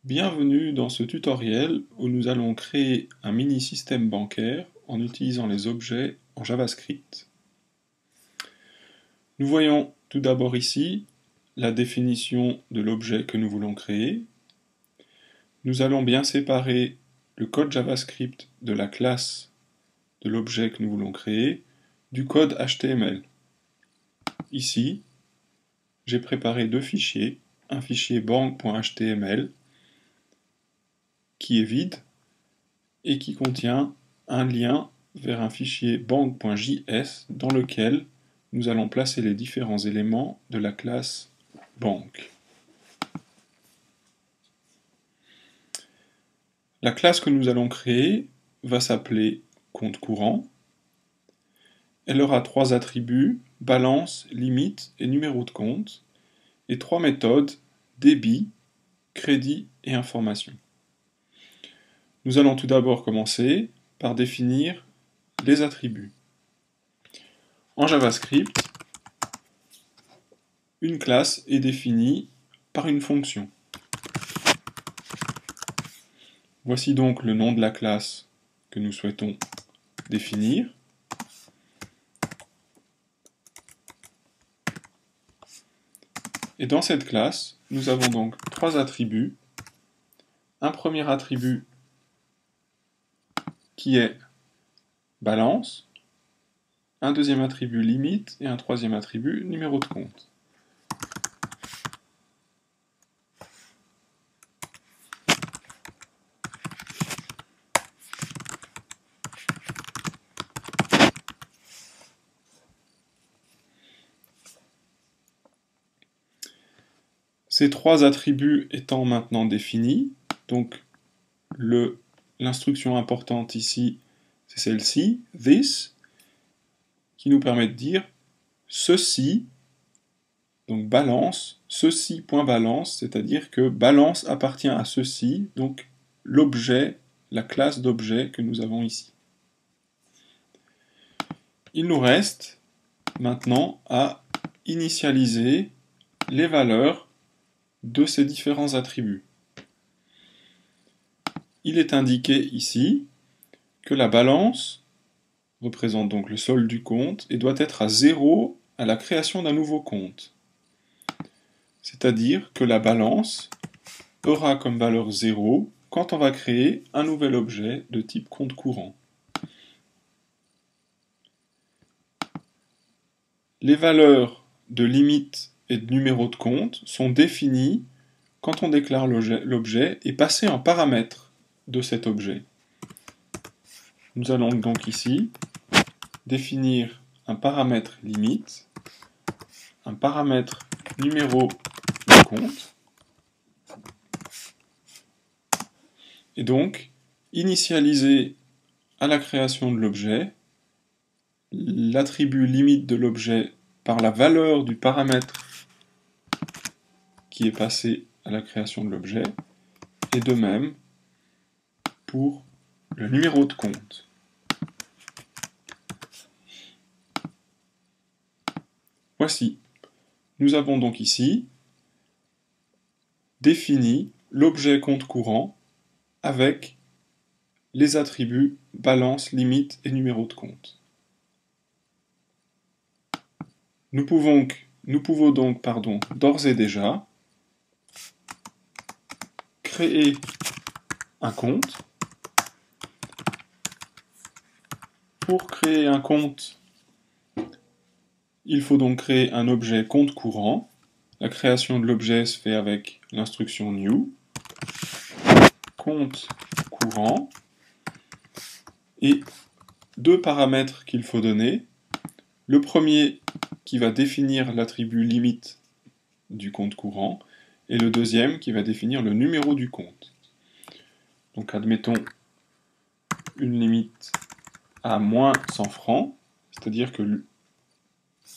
Bienvenue dans ce tutoriel où nous allons créer un mini-système bancaire en utilisant les objets en JavaScript. Nous voyons tout d'abord ici la définition de l'objet que nous voulons créer. Nous allons bien séparer le code JavaScript de la classe de l'objet que nous voulons créer du code HTML. Ici, j'ai préparé deux fichiers, un fichier bank.html qui est vide et qui contient un lien vers un fichier bank.js dans lequel nous allons placer les différents éléments de la classe bank. La classe que nous allons créer va s'appeler compte courant. Elle aura trois attributs, balance, limite et numéro de compte, et trois méthodes, débit, crédit et information. Nous allons tout d'abord commencer par définir les attributs. En JavaScript, une classe est définie par une fonction. Voici donc le nom de la classe que nous souhaitons définir. Et dans cette classe, nous avons donc trois attributs. Un premier attribut qui est balance, un deuxième attribut limite et un troisième attribut numéro de compte. Ces trois attributs étant maintenant définis, donc l'instruction importante ici, c'est celle-ci, this, qui nous permet de dire ceci, donc balance, ceci.balance, c'est-à-dire que balance appartient à ceci, donc l'objet, la classe d'objet que nous avons ici. Il nous reste maintenant à initialiser les valeurs de ces différents attributs. Il est indiqué ici que la balance représente donc le solde du compte et doit être à 0 à la création d'un nouveau compte. C'est-à-dire que la balance aura comme valeur 0 quand on va créer un nouvel objet de type compte courant. Les valeurs de limite et de numéro de compte sont définies quand on déclare l'objet et passé en paramètre de cet objet. Nous allons donc ici définir un paramètre limite, un paramètre numéro de compte, et donc initialiser à la création de l'objet l'attribut limite de l'objet par la valeur du paramètre qui est passé à la création de l'objet, et de même pour le numéro de compte. Voici, nous avons donc ici défini l'objet compte courant avec les attributs balance, limite et numéro de compte. Nous pouvons donc d'ores et déjà créer un compte. Pour créer un compte, il faut donc créer un objet compte courant. La création de l'objet se fait avec l'instruction new, compte courant, et deux paramètres qu'il faut donner. Le premier qui va définir l'attribut limite du compte courant, et le deuxième qui va définir le numéro du compte. Donc admettons une limite à moins 100 francs, c'est-à-dire que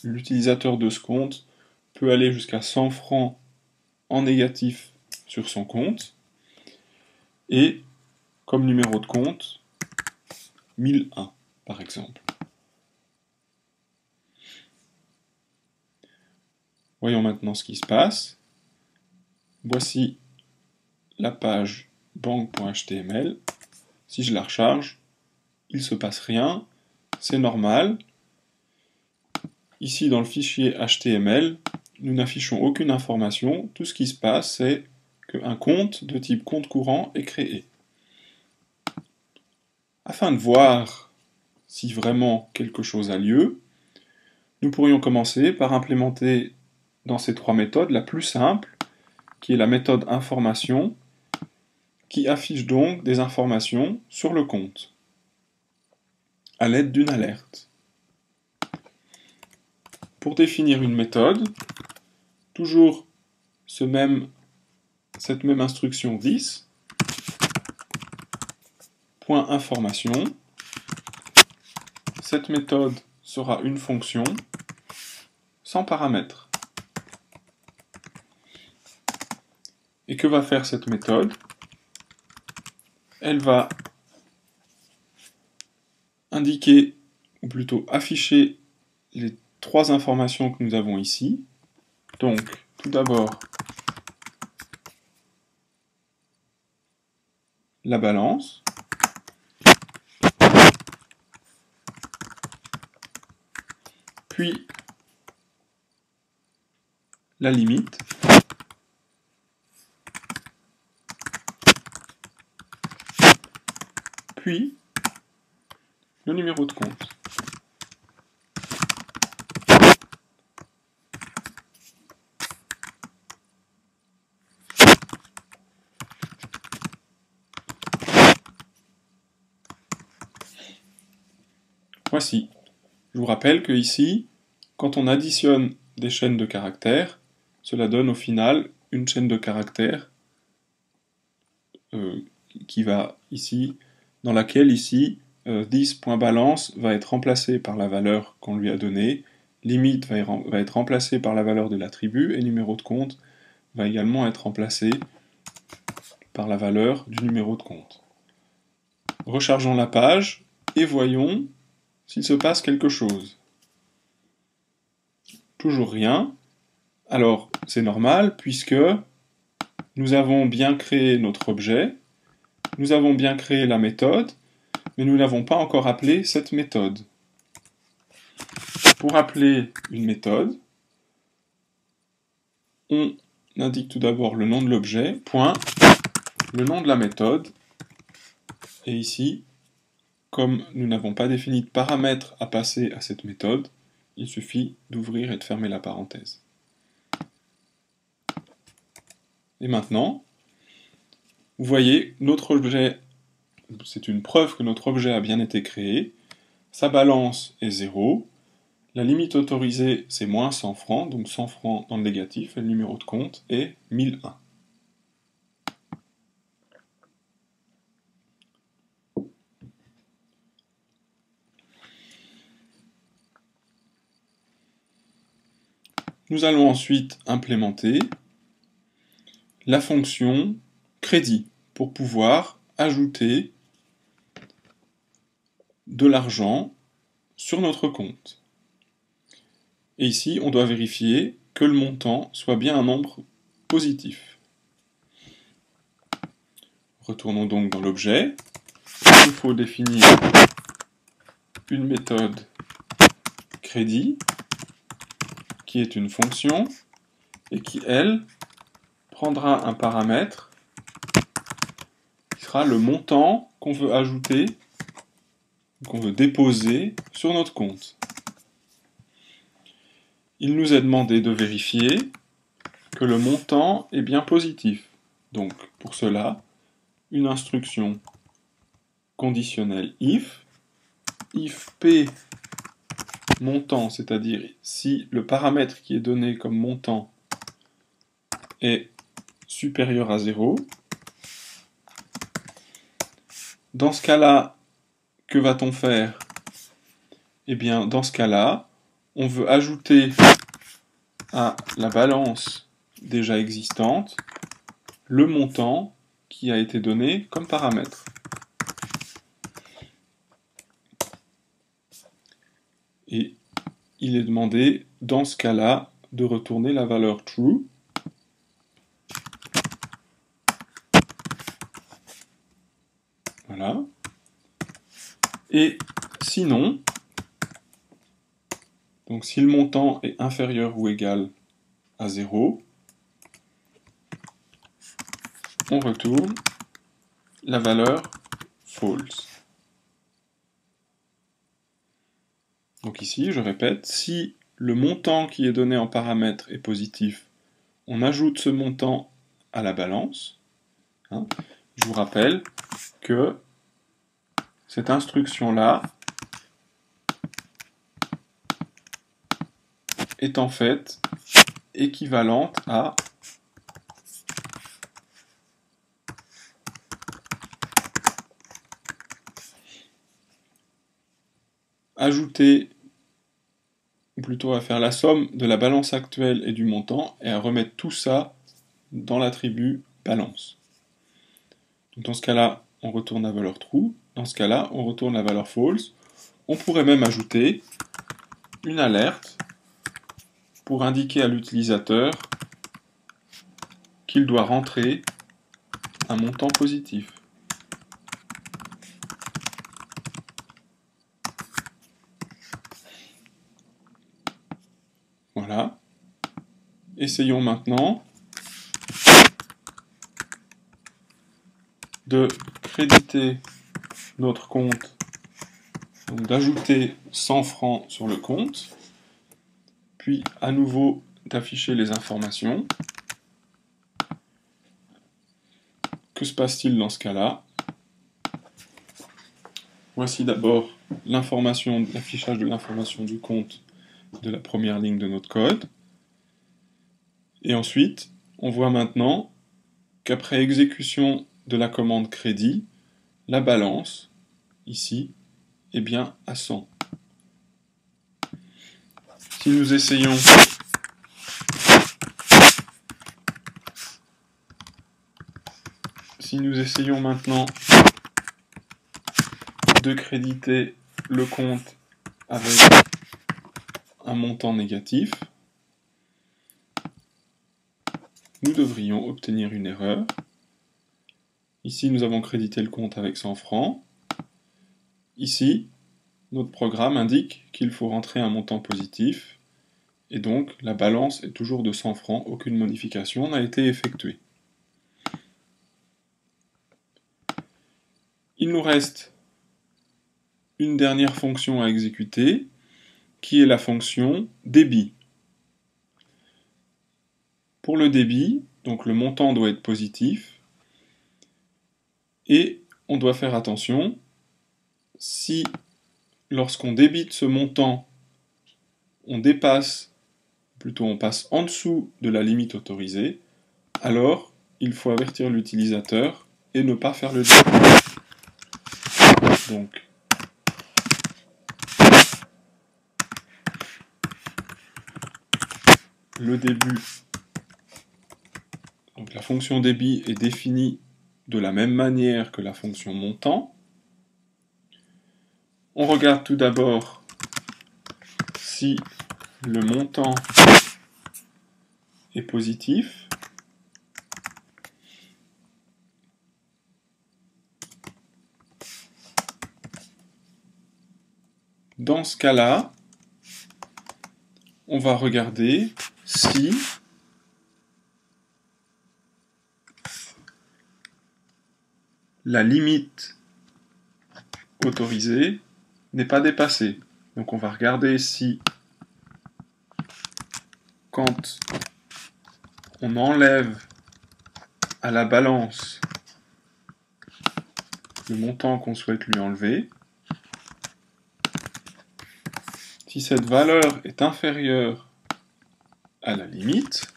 l'utilisateur de ce compte peut aller jusqu'à 100 francs en négatif sur son compte, et comme numéro de compte, 1001 par exemple. Voyons maintenant ce qui se passe. Voici la page bank.html. Si je la recharge, il ne se passe rien, c'est normal. Ici, dans le fichier HTML, nous n'affichons aucune information. Tout ce qui se passe, c'est qu'un compte de type compte courant est créé. Afin de voir si vraiment quelque chose a lieu, nous pourrions commencer par implémenter dans ces trois méthodes la plus simple, qui est la méthode information, qui affiche donc des informations sur le compte, à l'aide d'une alerte. Pour définir une méthode, toujours cette même instruction 10, point information. Cette méthode sera une fonction sans paramètres. Et que va faire cette méthode? Elle va indiquer, ou plutôt afficher, les trois informations que nous avons ici. Donc, tout d'abord, la balance, puis la limite, puis le numéro de compte. Voici. Je vous rappelle que ici, quand on additionne des chaînes de caractères, cela donne au final une chaîne de caractères qui va ici, dans laquelle ici, this.balance va être remplacé par la valeur qu'on lui a donnée, limite va être remplacé par la valeur de l'attribut, et numéro de compte va également être remplacé par la valeur du numéro de compte. Rechargeons la page et voyons s'il se passe quelque chose. Toujours rien. Alors, c'est normal puisque nous avons bien créé notre objet, nous avons bien créé la méthode, mais nous n'avons pas encore appelé cette méthode. Pour appeler une méthode, on indique tout d'abord le nom de l'objet, point, le nom de la méthode, et ici, comme nous n'avons pas défini de paramètres à passer à cette méthode, il suffit d'ouvrir et de fermer la parenthèse. Et maintenant, vous voyez, notre objet, c'est une preuve que notre objet a bien été créé, sa balance est 0, la limite autorisée c'est moins 100 francs, donc 100 francs dans le négatif, et le numéro de compte est 1001. Nous allons ensuite implémenter la fonction crédit pour pouvoir ajouter de l'argent sur notre compte. Et ici, on doit vérifier que le montant soit bien un nombre positif. Retournons donc dans l'objet. Il faut définir une méthode crédit qui est une fonction et qui, elle, prendra un paramètre qui sera le montant qu'on veut ajouter, qu'on veut déposer sur notre compte. Il nous est demandé de vérifier que le montant est bien positif. Donc, pour cela, une instruction conditionnelle if p montant, c'est-à-dire si le paramètre qui est donné comme montant est supérieur à 0. Dans ce cas-là, que va-t-on faire? Eh bien, dans ce cas-là, on veut ajouter à la balance déjà existante le montant qui a été donné comme paramètre. Et il est demandé, dans ce cas-là, de retourner la valeur true. Voilà. Et sinon, donc si le montant est inférieur ou égal à 0, on retourne la valeur false. Donc ici, je répète, si le montant qui est donné en paramètre est positif, on ajoute ce montant à la balance. Je vous rappelle que cette instruction-là est en fait équivalente à ajouter, ou plutôt à faire la somme de la balance actuelle et du montant, et à remettre tout ça dans l'attribut balance. Donc dans ce cas-là, on retourne la valeur true, dans ce cas-là, on retourne la valeur false. On pourrait même ajouter une alerte pour indiquer à l'utilisateur qu'il doit rentrer un montant positif. Voilà. Essayons maintenant de créditer notre compte, donc d'ajouter 100 francs sur le compte, puis à nouveau d'afficher les informations. Que se passe-t-il dans ce cas-là? Voici d'abord l'affichage de l'information du compte de la première ligne de notre code. Et ensuite, on voit maintenant qu'après exécution de la commande crédit, la balance, ici, est bien à 100. Si nous essayons maintenant de créditer le compte avec un montant négatif, nous devrions obtenir une erreur. Ici, nous avons crédité le compte avec 100 francs. Ici, notre programme indique qu'il faut rentrer un montant positif, et donc la balance est toujours de 100 francs, aucune modification n'a été effectuée. Il nous reste une dernière fonction à exécuter, qui est la fonction débit. Pour le débit, donc le montant doit être positif, et on doit faire attention, si lorsqu'on débite ce montant, on passe en dessous de la limite autorisée, alors il faut avertir l'utilisateur et ne pas faire le débit. Donc, le début, donc la fonction débit est définie de la même manière que la fonction montant. On regarde tout d'abord si le montant est positif. Dans ce cas-là, on va regarder si la limite autorisée n'est pas dépassée. Donc on va regarder si quand on enlève à la balance le montant qu'on souhaite lui enlever, si cette valeur est inférieure à la limite,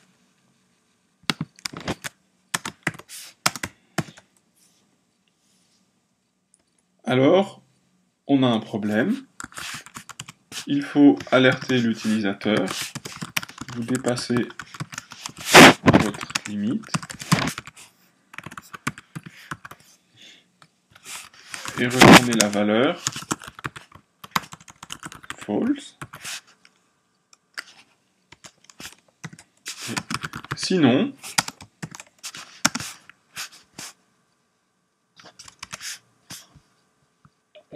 alors on a un problème. Il faut alerter l'utilisateur. Vous dépassez votre limite et retournez la valeur false. Sinon,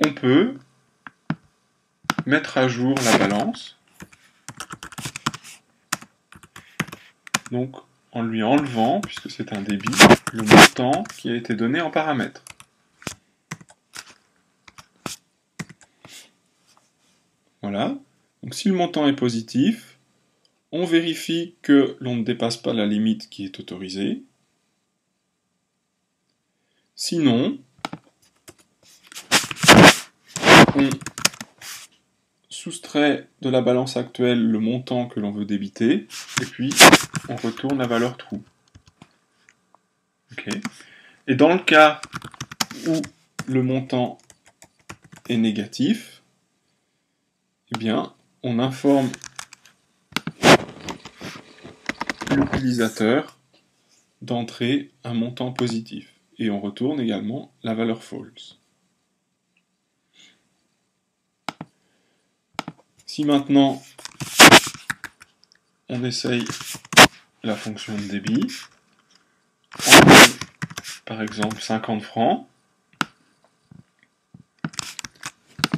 on peut mettre à jour la balance, donc en lui enlevant, puisque c'est un débit, le montant qui a été donné en paramètres. Voilà, donc si le montant est positif, on vérifie que l'on ne dépasse pas la limite qui est autorisée. Sinon, on soustrait de la balance actuelle le montant que l'on veut débiter, et puis on retourne la valeur true. Okay. Et dans le cas où le montant est négatif, eh bien, on informe l'utilisateur d'entrer un montant positif. Et on retourne également la valeur false. Si maintenant on essaye la fonction de débit, on donne par exemple 50 francs,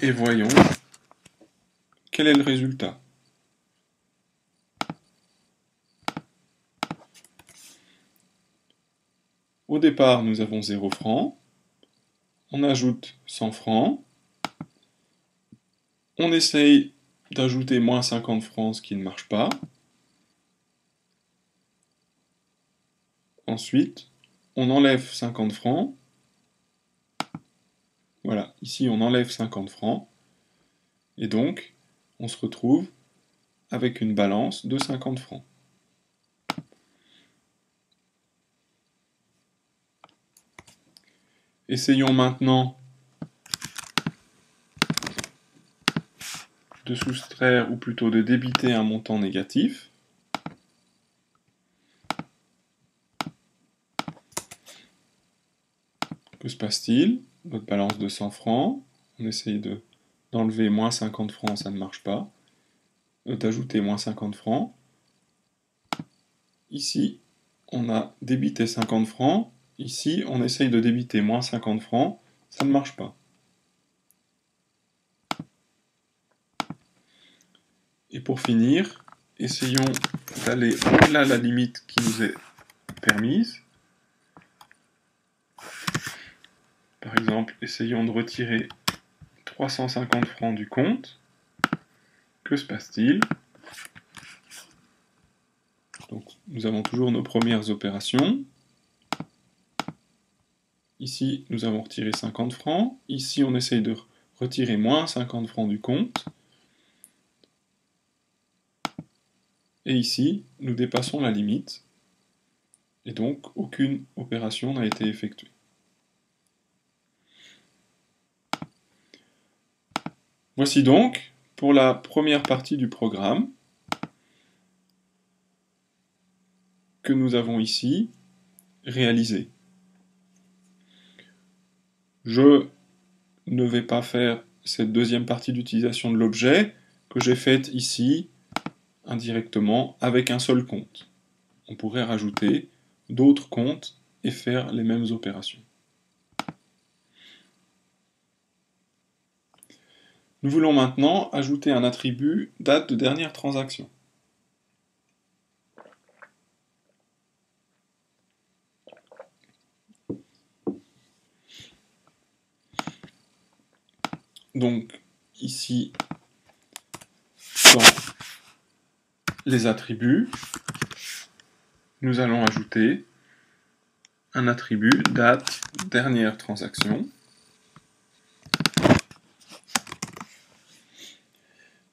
et voyons quel est le résultat. Au départ, nous avons 0 francs, on ajoute 100 francs, on essaye d'ajouter moins 50 francs, ce qui ne marche pas. Ensuite, on enlève 50 francs. Voilà, ici on enlève 50 francs. Et donc, on se retrouve avec une balance de 50 francs. Essayons maintenant de soustraire, ou plutôt de débiter un montant négatif. Que se passe-t-il? Notre balance de 100 francs, on essaye d'enlever moins 50 francs, ça ne marche pas. D'ajouter moins 50 francs. Ici, on a débité 50 francs. Ici, on essaye de débiter moins 50 francs, ça ne marche pas. Et pour finir, essayons d'aller au-delà de la limite qui nous est permise. Par exemple, essayons de retirer 350 francs du compte. Que se passe-t-il? Donc, nous avons toujours nos premières opérations. Ici, nous avons retiré 50 francs. Ici, on essaye de retirer moins 50 francs du compte. Et ici, nous dépassons la limite. Et donc, aucune opération n'a été effectuée. Voici donc pour la première partie du programme que nous avons ici réalisé. Je ne vais pas faire cette deuxième partie d'utilisation de l'objet que j'ai faite ici indirectement avec un seul compte. On pourrait rajouter d'autres comptes et faire les mêmes opérations. Nous voulons maintenant ajouter un attribut date de dernière transaction. Donc ici, dans les attributs, nous allons ajouter un attribut date dernière transaction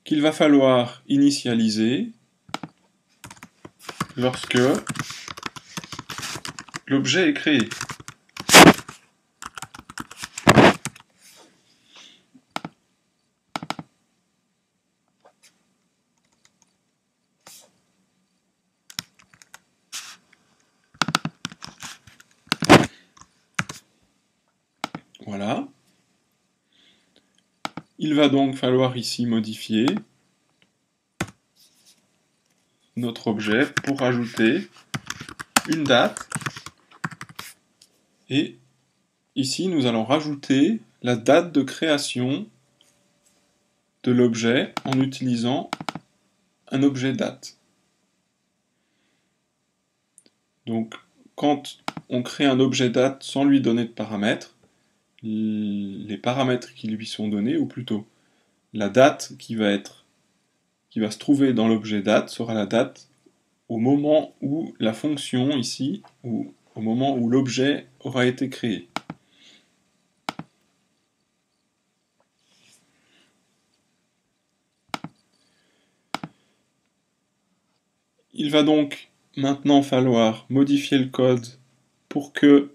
qu'il va falloir initialiser lorsque l'objet est créé. Voilà. Il va donc falloir ici modifier notre objet pour ajouter une date. Et ici, nous allons rajouter la date de création de l'objet en utilisant un objet date. Donc, quand on crée un objet date sans lui donner de paramètres, les paramètres qui lui sont donnés, ou plutôt la date qui va se trouver dans l'objet date sera la date au moment où la fonction ici, ou au moment où l'objet aura été créé. Il va donc maintenant falloir modifier le code pour que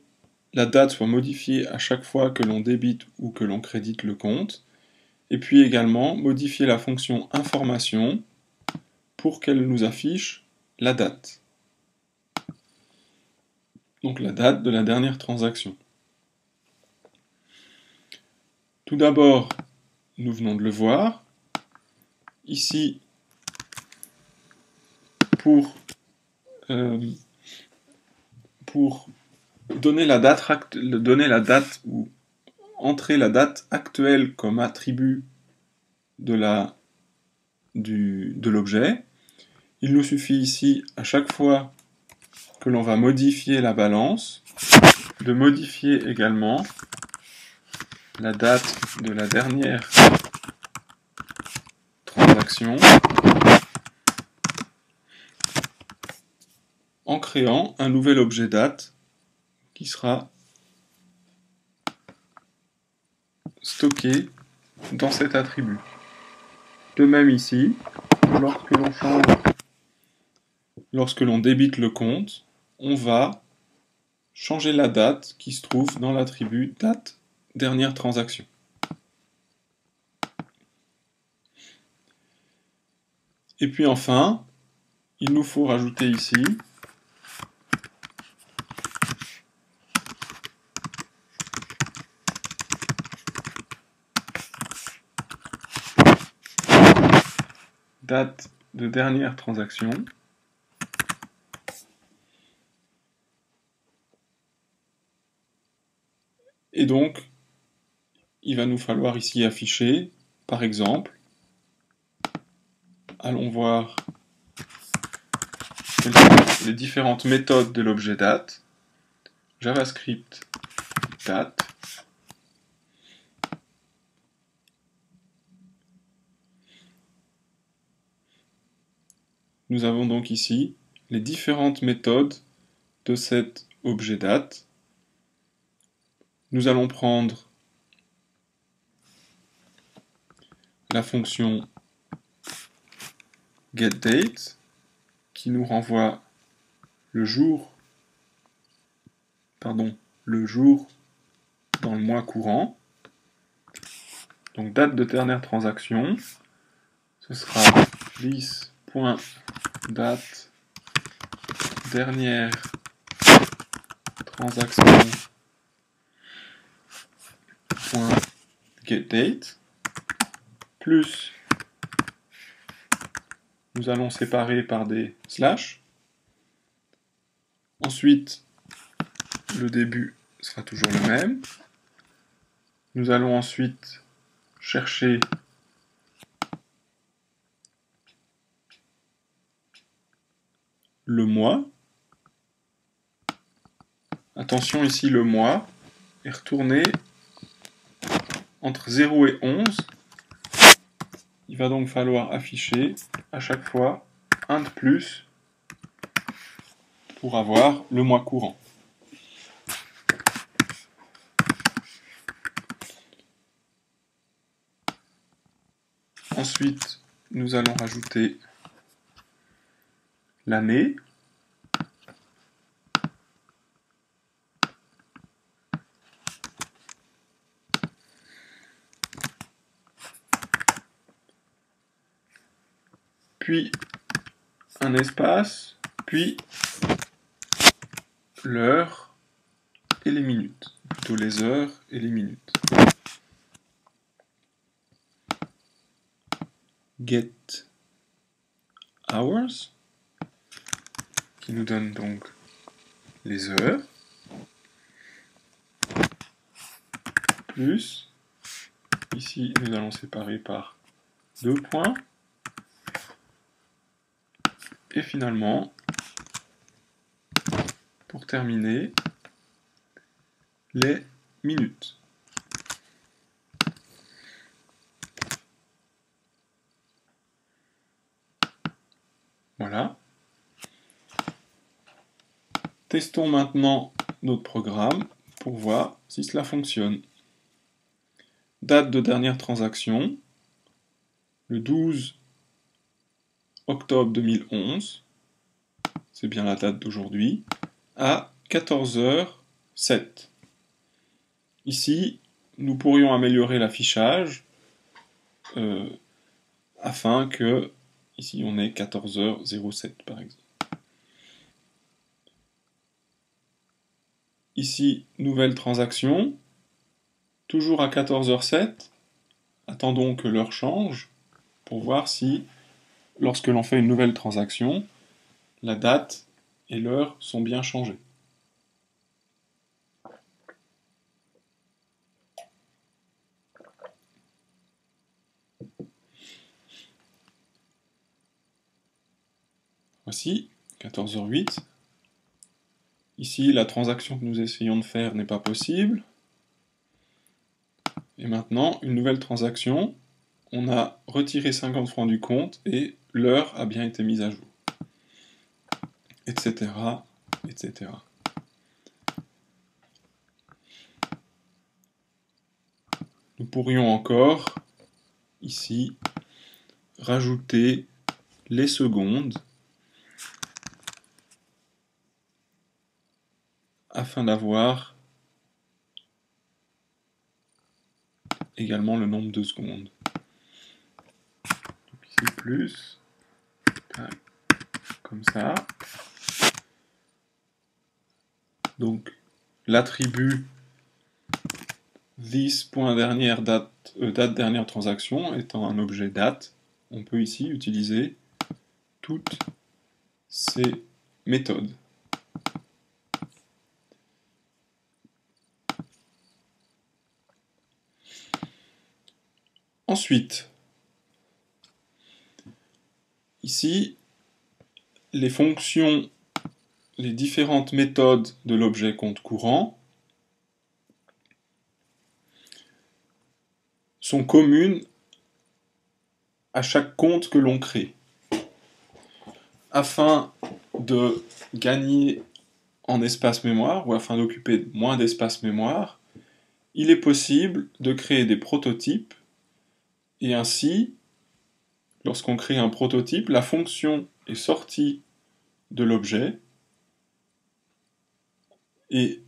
la date soit modifiée à chaque fois que l'on débite ou que l'on crédite le compte, et puis également modifier la fonction information pour qu'elle nous affiche la date. Donc la date de la dernière transaction. Tout d'abord, nous venons de le voir, ici, pour donner la date ou entrer la date actuelle comme attribut de l'objet, il nous suffit ici, à chaque fois que l'on va modifier la balance, de modifier également la date de la dernière transaction en créant un nouvel objet date qui sera stocké dans cet attribut. De même ici, lorsque l'on débite le compte, on va changer la date qui se trouve dans l'attribut date dernière transaction. Et puis enfin, il nous faut rajouter ici date de dernière transaction. Et donc, il va nous falloir ici afficher, par exemple, allons voir quelles sont les différentes méthodes de l'objet date. JavaScript date. Nous avons donc ici les différentes méthodes de cet objet date. Nous allons prendre la fonction getDate qui nous renvoie le jour dans le mois courant. Donc date de dernière transaction, ce sera this.date dernière transaction .getDate plus nous allons séparer par des slash. Ensuite, le début sera toujours le même. Nous allons ensuite chercher le mois. Attention ici, le mois est retourné entre 0 et 11. Il va donc falloir afficher à chaque fois un de plus pour avoir le mois courant. Ensuite, nous allons rajouter l'année. Puis un espace, puis l'heure et les minutes, plutôt les heures et les minutes. Get hours, qui nous donne donc les heures, plus Ici, nous allons séparer par 2 points. Et finalement, pour terminer, les minutes. Voilà. Testons maintenant notre programme pour voir si cela fonctionne. Date de dernière transaction, le 12 octobre 2011, c'est bien la date d'aujourd'hui, à 14h07. Ici, nous pourrions améliorer l'affichage afin que, ici on ait 14h07 par exemple. Ici, nouvelle transaction, toujours à 14h07. Attendons que l'heure change pour voir si, lorsque l'on fait une nouvelle transaction, la date et l'heure sont bien changées. Voici, 14h08. Ici, la transaction que nous essayons de faire n'est pas possible. Et maintenant, une nouvelle transaction. On a retiré 50 francs du compte et l'heure a bien été mise à jour. Etc. etc. Nous pourrions encore, ici, rajouter les secondes afin d'avoir également le nombre de secondes. Donc ici plus, comme ça. Donc l'attribut this.date dernière transaction étant un objet date, on peut ici utiliser toutes ces méthodes. Ensuite, ici, les fonctions, les différentes méthodes de l'objet compte courant sont communes à chaque compte que l'on crée. Afin de gagner en espace mémoire, ou afin d'occuper moins d'espace mémoire, il est possible de créer des prototypes, et ainsi, lorsqu'on crée un prototype, la fonction est sortie de l'objet, et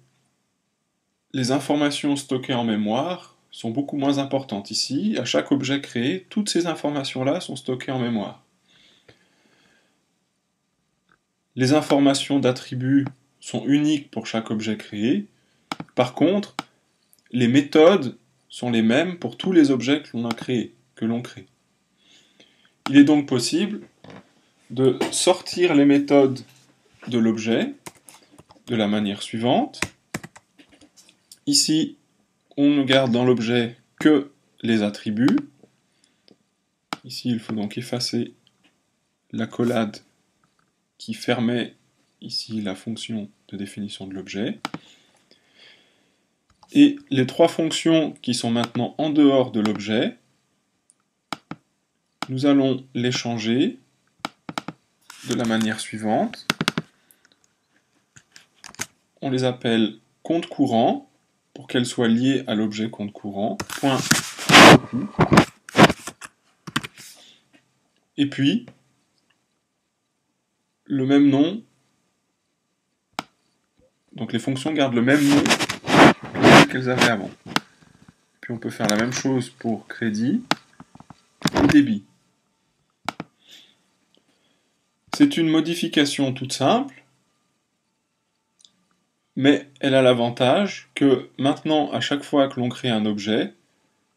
les informations stockées en mémoire sont beaucoup moins importantes. Ici, à chaque objet créé, toutes ces informations-là sont stockées en mémoire. Les informations d'attributs sont uniques pour chaque objet créé. Par contre, les méthodes sont les mêmes pour tous les objets que l'on crée. Il est donc possible de sortir les méthodes de l'objet de la manière suivante. Ici, on ne garde dans l'objet que les attributs. Ici, il faut donc effacer l'accolade qui fermait ici la fonction de définition de l'objet. Et les trois fonctions qui sont maintenant en dehors de l'objet, nous allons les changer de la manière suivante. On les appelle compte courant pour qu'elles soient liées à l'objet compte courant. Point. Et puis, le même nom. Donc les fonctions gardent le même nom qu'elles avaient avant. Puis on peut faire la même chose pour crédit ou débit. C'est une modification toute simple, mais elle a l'avantage que maintenant, à chaque fois que l'on crée un objet,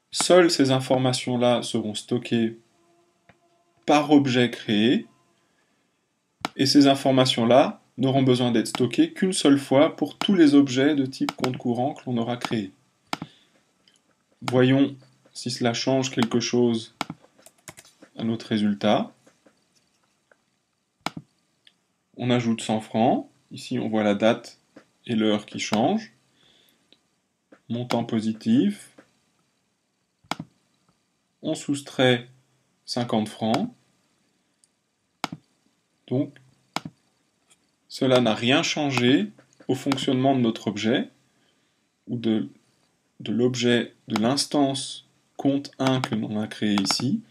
seules ces informations-là seront stockées par objet créé, et ces informations-là n'auront besoin d'être stockées qu'une seule fois pour tous les objets de type compte courant que l'on aura créés. Voyons si cela change quelque chose à notre résultat. On ajoute 100 francs. Ici, on voit la date et l'heure qui changent. Montant positif. On soustrait 50 francs. Donc, cela n'a rien changé au fonctionnement de notre objet ou de l'objet de l'instance compte 1 que l'on a créé ici.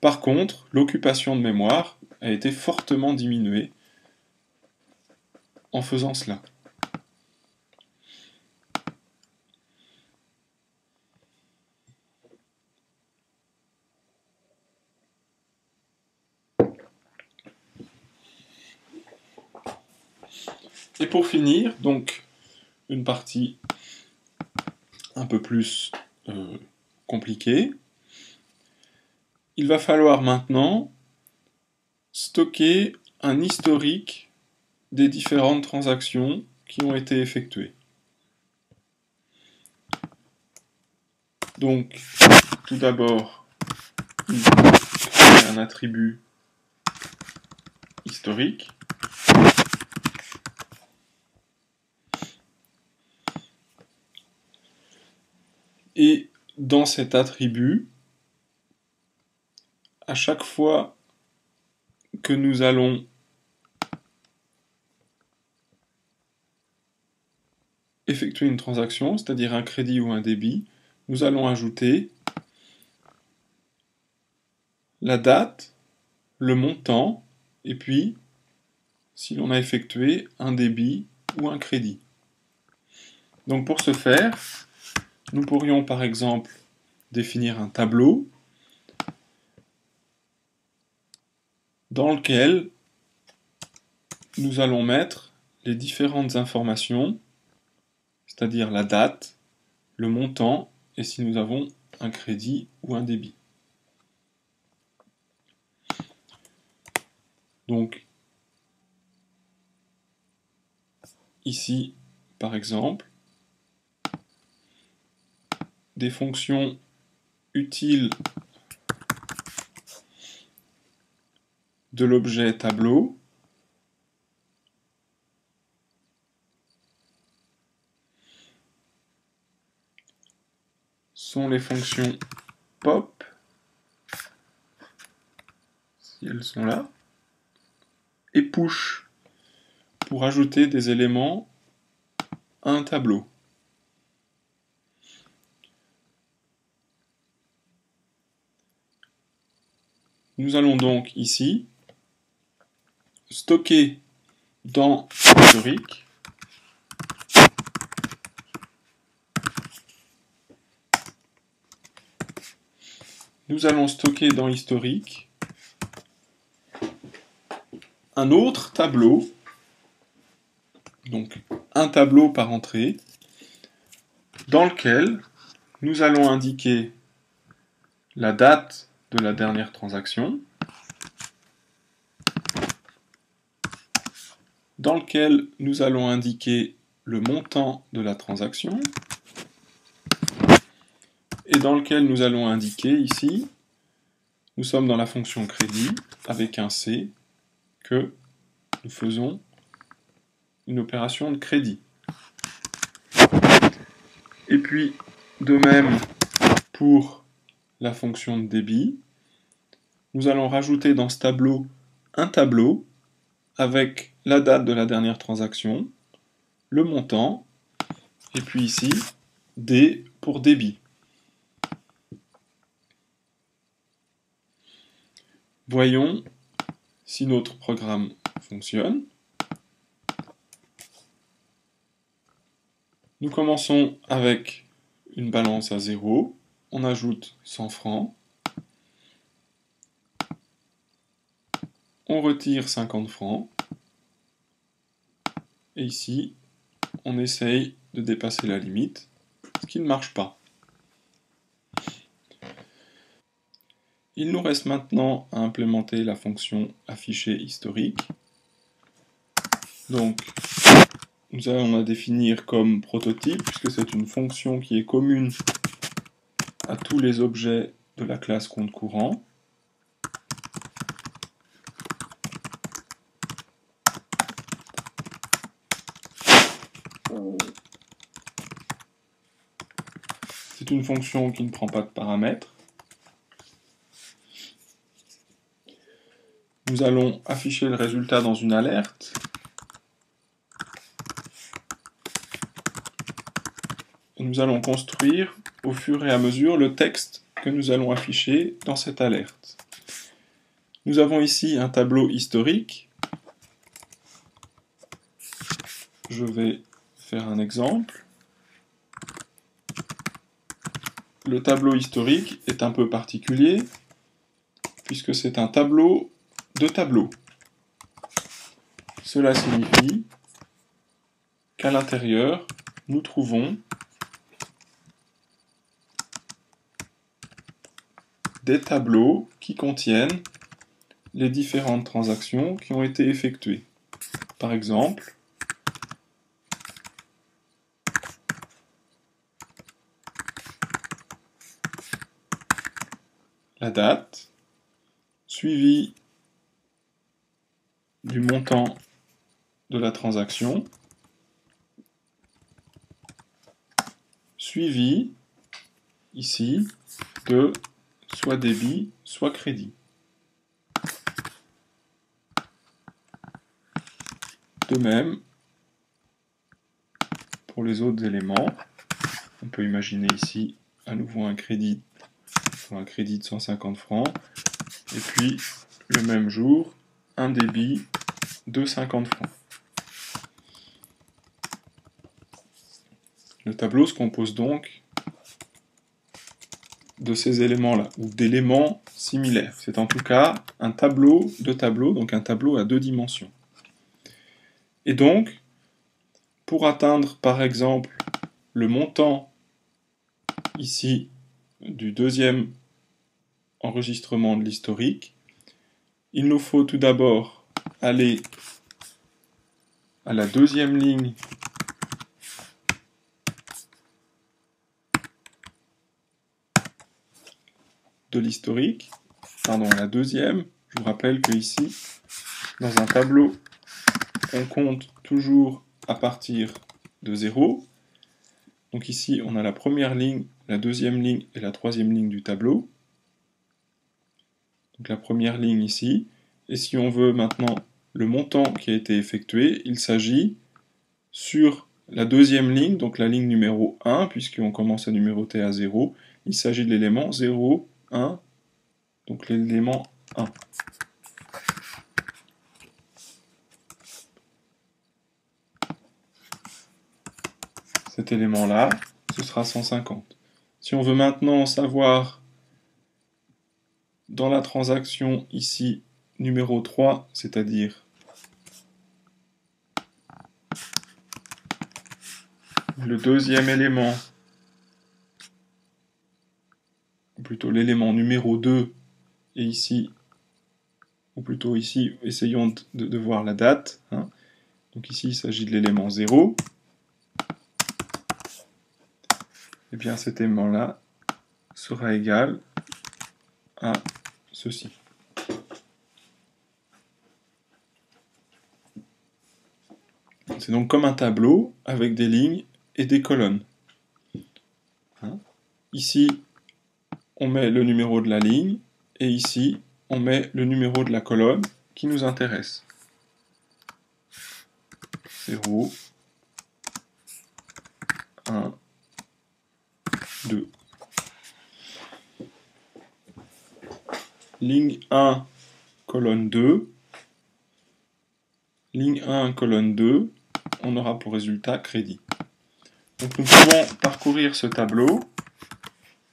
Par contre, l'occupation de mémoire a été fortement diminuée en faisant cela. Et pour finir, donc une partie un peu plus compliquée, il va falloir maintenant stocker un historique des différentes transactions qui ont été effectuées. Donc, tout d'abord, il faut créer un attribut historique. Et dans cet attribut, à chaque fois que nous allons effectuer une transaction, c'est-à-dire un crédit ou un débit, nous allons ajouter la date, le montant, et puis si l'on a effectué un débit ou un crédit. Donc pour ce faire, nous pourrions par exemple définir un tableau dans lequel nous allons mettre les différentes informations, c'est-à-dire la date, le montant, et si nous avons un crédit ou un débit. Donc, ici, par exemple, des fonctions utiles de l'objet tableau sont les fonctions pop, si elles sont là, et push, pour ajouter des éléments à un tableau. Nous allons donc ici stocker dans l'historique un autre tableau, donc un tableau par entrée, dans lequel nous allons indiquer la date de la dernière transaction, dans lequel nous allons indiquer le montant de la transaction, et dans lequel nous allons indiquer ici, nous sommes dans la fonction crédit, avec un C, que nous faisons une opération de crédit. Et puis, de même pour la fonction de débit, nous allons rajouter dans ce tableau un tableau avec la date de la dernière transaction, le montant, et puis ici, D pour débit. Voyons si notre programme fonctionne. Nous commençons avec une balance à 0, on ajoute 100 francs, on retire 50 francs, et ici, on essaye de dépasser la limite, ce qui ne marche pas. Il nous reste maintenant à implémenter la fonction afficher historique. Donc, nous allons la définir comme prototype, puisque c'est une fonction qui est commune à tous les objets de la classe compte courant. C'est une fonction qui ne prend pas de paramètres. Nous allons afficher le résultat dans une alerte. Et nous allons construire au fur et à mesure le texte que nous allons afficher dans cette alerte. Nous avons ici un tableau historique. Je vais faire un exemple. Le tableau historique est un peu particulier puisque c'est un tableau de tableaux. Cela signifie qu'à l'intérieur, nous trouvons des tableaux qui contiennent les différentes transactions qui ont été effectuées. Par exemple, la date, suivie du montant de la transaction, suivi ici de soit débit, soit crédit. De même, pour les autres éléments, on peut imaginer ici à nouveau un crédit de 150 francs, et puis le même jour, un débit de 50 francs. Le tableau se compose donc de ces éléments-là, ou d'éléments similaires. C'est en tout cas un tableau de tableaux, donc un tableau à 2 dimensions. Et donc, pour atteindre par exemple le montant ici du deuxième enregistrement de l'historique, il nous faut tout d'abord aller à la deuxième ligne de l'historique, pardon, à la deuxième. Je vous rappelle que ici, dans un tableau, on compte toujours à partir de 0. Donc ici, on a la première ligne, la deuxième ligne et la troisième ligne du tableau. Donc la première ligne ici. Et si on veut maintenant le montant qui a été effectué, il s'agit sur la deuxième ligne, donc la ligne numéro 1, puisqu'on commence à numéroter à 0, il s'agit de l'élément 0, 1, donc l'élément 1. Cet élément-là, ce sera 150. Si on veut maintenant savoir dans la transaction ici, numéro 3, c'est-à-dire le deuxième élément, ou plutôt l'élément numéro 2, et ici, ou plutôt ici, essayons de voir la date. Donc ici, il s'agit de l'élément 0. Et bien cet élément-là sera égal à ceci. C'est donc comme un tableau avec des lignes et des colonnes. Ici, on met le numéro de la ligne, et ici, on met le numéro de la colonne qui nous intéresse. 0, 1, 2. Ligne 1, colonne 2. Ligne 1, colonne 2, on aura pour résultat crédit. Donc nous pouvons parcourir ce tableau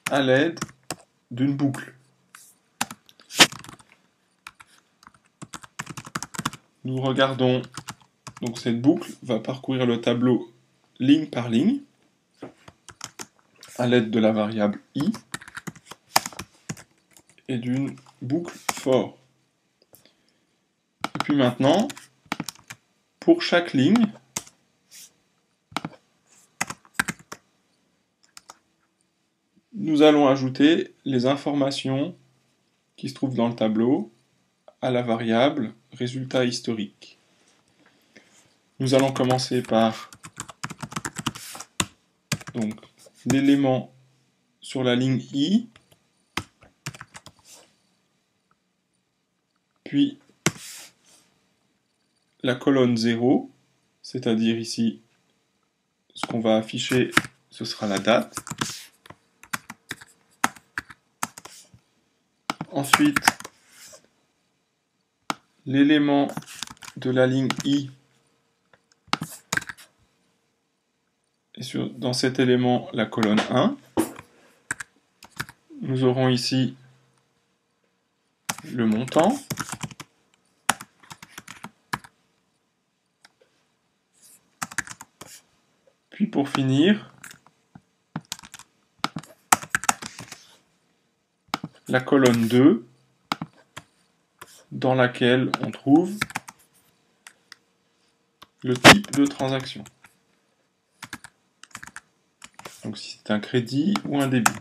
à l'aide d'une boucle. Nous regardons, donc cette boucle va parcourir le tableau ligne par ligne à l'aide de la variable i et d'une boucle for. Et puis maintenant, pour chaque ligne, Nous allons ajouter les informations qui se trouvent dans le tableau à la variable résultat historique. Nous allons commencer par l'élément sur la ligne I, puis la colonne 0, c'est-à-dire ici, ce qu'on va afficher, ce sera la date. Ensuite, l'élément de la ligne I, et dans cet élément, la colonne 1. Nous aurons ici le montant. Puis pour finir, la colonne 2, dans laquelle on trouve le type de transaction. Donc si c'est un crédit ou un débit.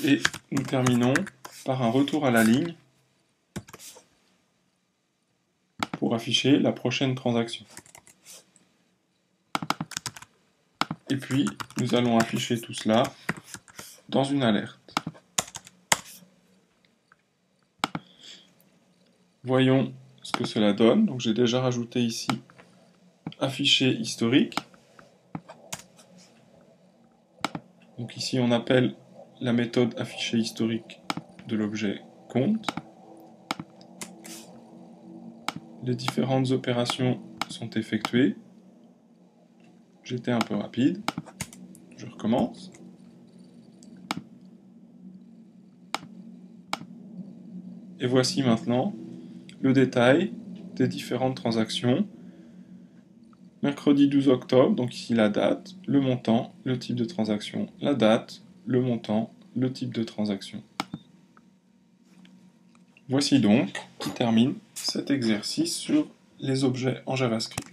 Et nous terminons par un retour à la ligne pour afficher la prochaine transaction. Et puis, nous allons afficher tout cela dans une alerte. Voyons ce que cela donne. Donc j'ai déjà rajouté ici afficher historique. Donc ici on appelle la méthode afficher historique de l'objet compte. Les différentes opérations sont effectuées. J'étais un peu rapide. Je recommence. Et voici maintenant le détail des différentes transactions. Mercredi 12 octobre, donc ici la date, le montant, le type de transaction, la date, le montant, le type de transaction. Voici donc qui termine cet exercice sur les objets en JavaScript.